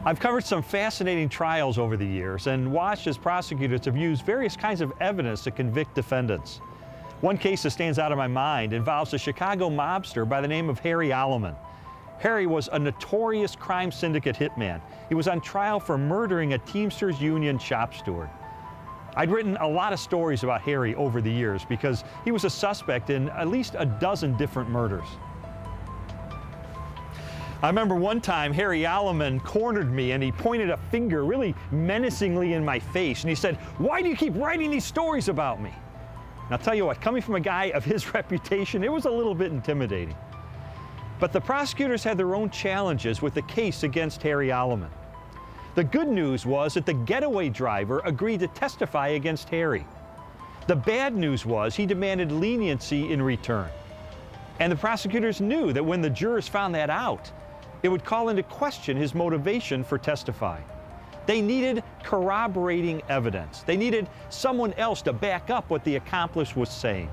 I've covered some fascinating trials over the years and watched as prosecutors have used various kinds of evidence to convict defendants. One case that stands out in my mind involves a Chicago mobster by the name of Harry Alleman. Harry was a notorious crime syndicate hitman. He was on trial for murdering a Teamsters Union shop steward. I'd written a lot of stories about Harry over the years because he was a suspect in at least a dozen different murders. I remember one time Harry Alleman cornered me and he pointed a finger really menacingly in my face and he said, "Why do you keep writing these stories about me?" And I'll tell you what, coming from a guy of his reputation, it was a little bit intimidating. But the prosecutors had their own challenges with the case against Harry Alleman. The good news was that the getaway driver agreed to testify against Harry. The bad news was he demanded leniency in return. And the prosecutors knew that when the jurors found that out, it would call into question his motivation for testifying. They needed corroborating evidence. They needed someone else to back up what the accomplice was saying.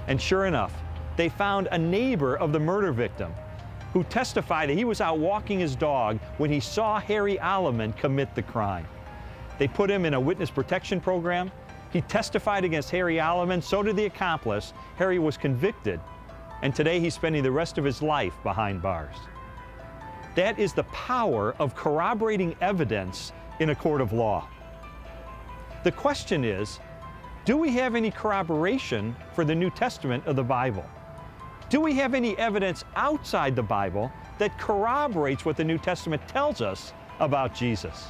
And sure enough, they found a neighbor of the murder victim who testified that he was out walking his dog when he saw Harry Alleman commit the crime. They put him in a witness protection program. He testified against Harry Alleman, so did the accomplice. Harry was convicted, and today he's spending the rest of his life behind bars. That is the power of corroborating evidence in a court of law. The question is, do we have any corroboration for the New Testament of the Bible? Do we have any evidence outside the Bible that corroborates what the New Testament tells us about Jesus?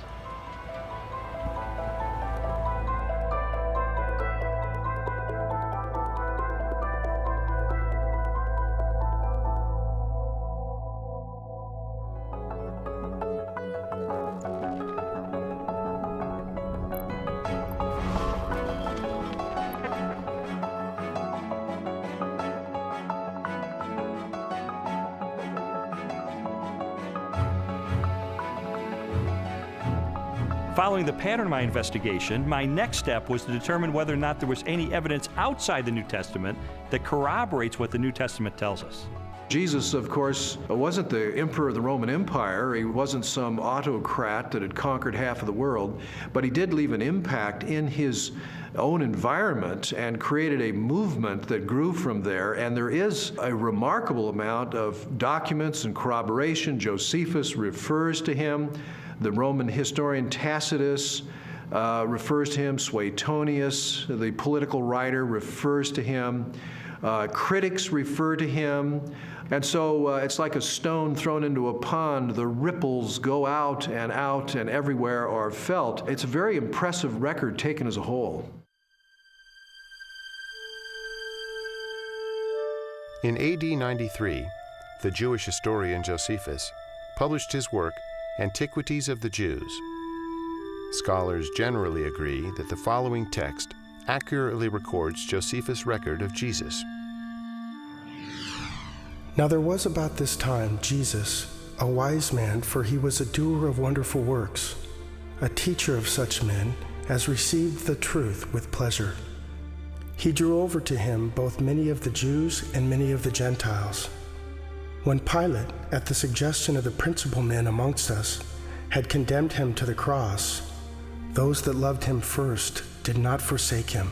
Following the pattern of my investigation, my next step was to determine whether or not there was any evidence outside the New Testament that corroborates what the New Testament tells us. Jesus, of course, wasn't the emperor of the Roman Empire. He wasn't some autocrat that had conquered half of the world, but he did leave an impact in his own environment and created a movement that grew from there. And there is a remarkable amount of documents and corroboration. Josephus refers to him. The Roman historian Tacitus refers to him. Suetonius, the political writer, refers to him. Critics refer to him. And so it's like a stone thrown into a pond. The ripples go out and everywhere are felt. It's a very impressive record taken as a whole. In AD 93, the Jewish historian Josephus published his work, Antiquities of the Jews. Scholars generally agree that the following text accurately records Josephus' record of Jesus. Now there was about this time Jesus, a wise man, for he was a doer of wonderful works, a teacher of such men as received the truth with pleasure. He drew over to him both many of the Jews and many of the Gentiles. When Pilate, at the suggestion of the principal men amongst us, had condemned him to the cross, those that loved him first did not forsake him.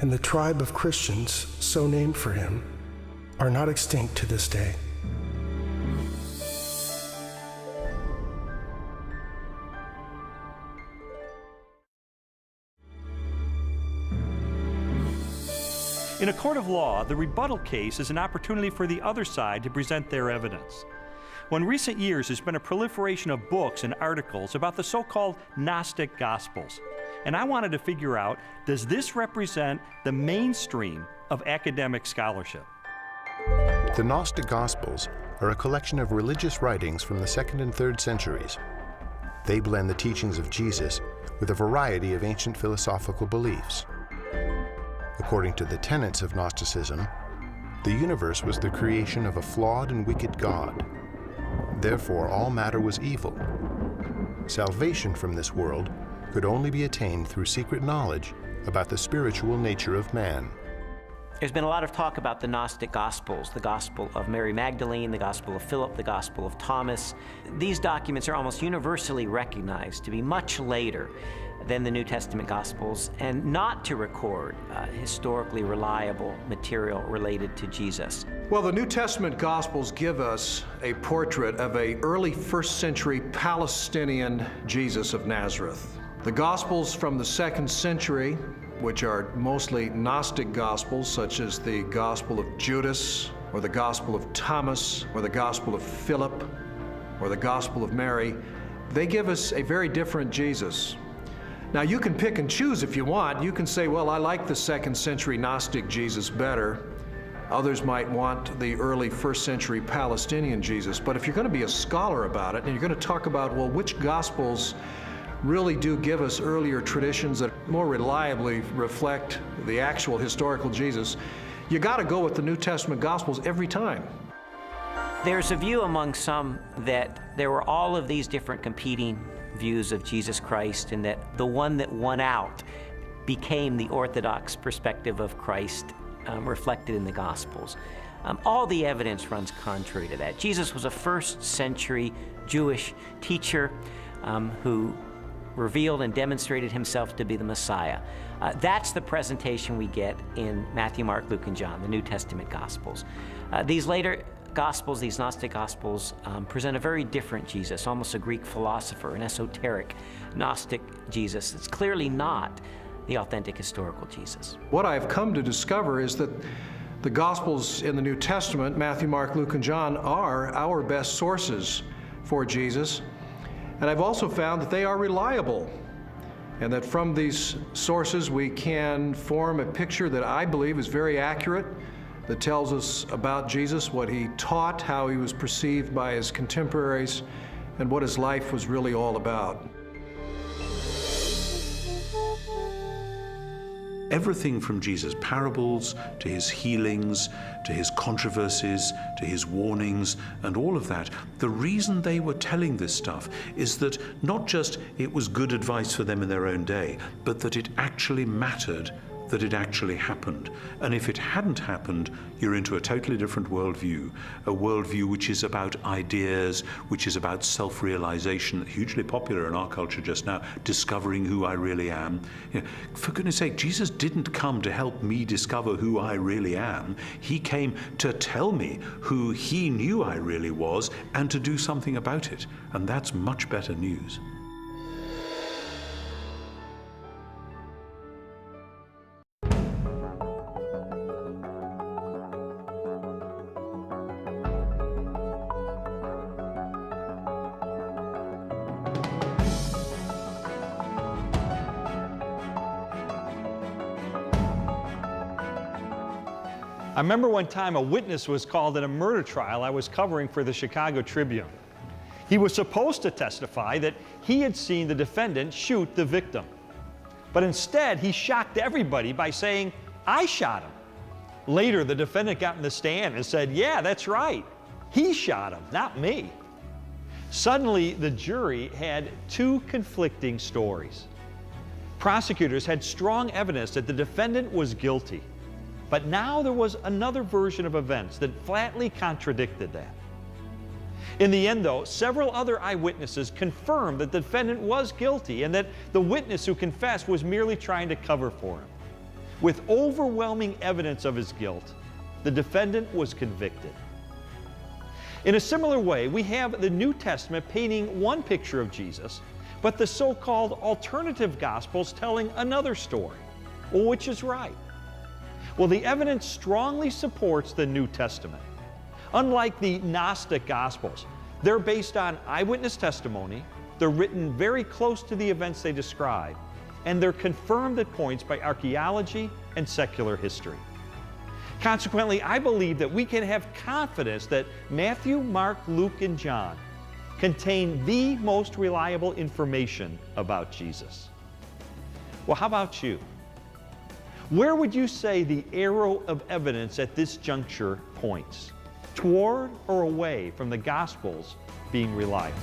And the tribe of Christians, so named for him, are not extinct to this day. In a court of law, the rebuttal case is an opportunity for the other side to present their evidence. Well, in recent years, there's been a proliferation of books and articles about the so-called Gnostic Gospels. And I wanted to figure out, does this represent the mainstream of academic scholarship? The Gnostic Gospels are a collection of religious writings from the 2nd and 3rd centuries. They blend the teachings of Jesus with a variety of ancient philosophical beliefs. According to the tenets of Gnosticism, the universe was the creation of a flawed and wicked God. Therefore, all matter was evil. Salvation from this world could only be attained through secret knowledge about the spiritual nature of man. There's been a lot of talk about the Gnostic Gospels, the Gospel of Mary Magdalene, the Gospel of Philip, the Gospel of Thomas. These documents are almost universally recognized to be much later than the New Testament Gospels and not to record historically reliable material related to Jesus. Well, the New Testament Gospels give us a portrait of an early first century Palestinian Jesus of Nazareth. The Gospels from the 2nd century, which are mostly Gnostic Gospels, such as the Gospel of Judas, or the Gospel of Thomas, or the Gospel of Philip, or the Gospel of Mary, they give us a very different Jesus. Now, you can pick and choose if you want. You can say, well, I like the 2nd century Gnostic Jesus better. Others might want the early 1st century Palestinian Jesus. But if you're going to be a scholar about it, and you're going to talk about, well, which Gospels really do give us earlier traditions that more reliably reflect the actual historical Jesus, you got to go with the New Testament Gospels every time. There's a view among some that there were all of these different competing views of Jesus Christ, and that the one that won out became the orthodox perspective of Christ reflected in the Gospels. All the evidence runs contrary to that. Jesus was a 1st century Jewish teacher who revealed and demonstrated himself to be the Messiah. That's the presentation we get in Matthew, Mark, Luke, and John, the New Testament Gospels. These later Gospels, these Gnostic Gospels, present a very different Jesus, almost a Greek philosopher, an esoteric Gnostic Jesus. It's clearly not the authentic historical Jesus. What I've come to discover is that the Gospels in the New Testament, Matthew, Mark, Luke, and John, are our best sources for Jesus. And I've also found that they are reliable, and that from these sources we can form a picture that I believe is very accurate, that tells us about Jesus, what he taught, how he was perceived by his contemporaries, and what his life was really all about. Everything from Jesus' parables, to his healings, to his controversies, to his warnings, and all of that, the reason they were telling this stuff is that not just it was good advice for them in their own day, but that it actually mattered, that it actually happened. And if it hadn't happened, you're into a totally different worldview, a worldview which is about ideas, which is about self-realization, hugely popular in our culture just now, discovering who I really am. You know, for goodness sake, Jesus didn't come to help me discover who I really am. He came to tell me who he knew I really was and to do something about it. And that's much better news. I remember one time a witness was called in a murder trial I was covering for the Chicago Tribune. He was supposed to testify that he had seen the defendant shoot the victim. But instead, he shocked everybody by saying, "I shot him." Later, the defendant got in the stand and said, "Yeah, that's right. He shot him, not me." Suddenly, the jury had two conflicting stories. Prosecutors had strong evidence that the defendant was guilty. But now there was another version of events that flatly contradicted that. In the end, though, several other eyewitnesses confirmed that the defendant was guilty and that the witness who confessed was merely trying to cover for him. With overwhelming evidence of his guilt, the defendant was convicted. In a similar way, we have the New Testament painting one picture of Jesus, but the so-called alternative Gospels telling another story. Well, which is right? Well, the evidence strongly supports the New Testament. Unlike the Gnostic Gospels, they're based on eyewitness testimony, they're written very close to the events they describe, and they're confirmed at points by archaeology and secular history. Consequently, I believe that we can have confidence that Matthew, Mark, Luke, and John contain the most reliable information about Jesus. Well, how about you? Where would you say the arrow of evidence at this juncture points? Toward or away from the Gospels being reliable?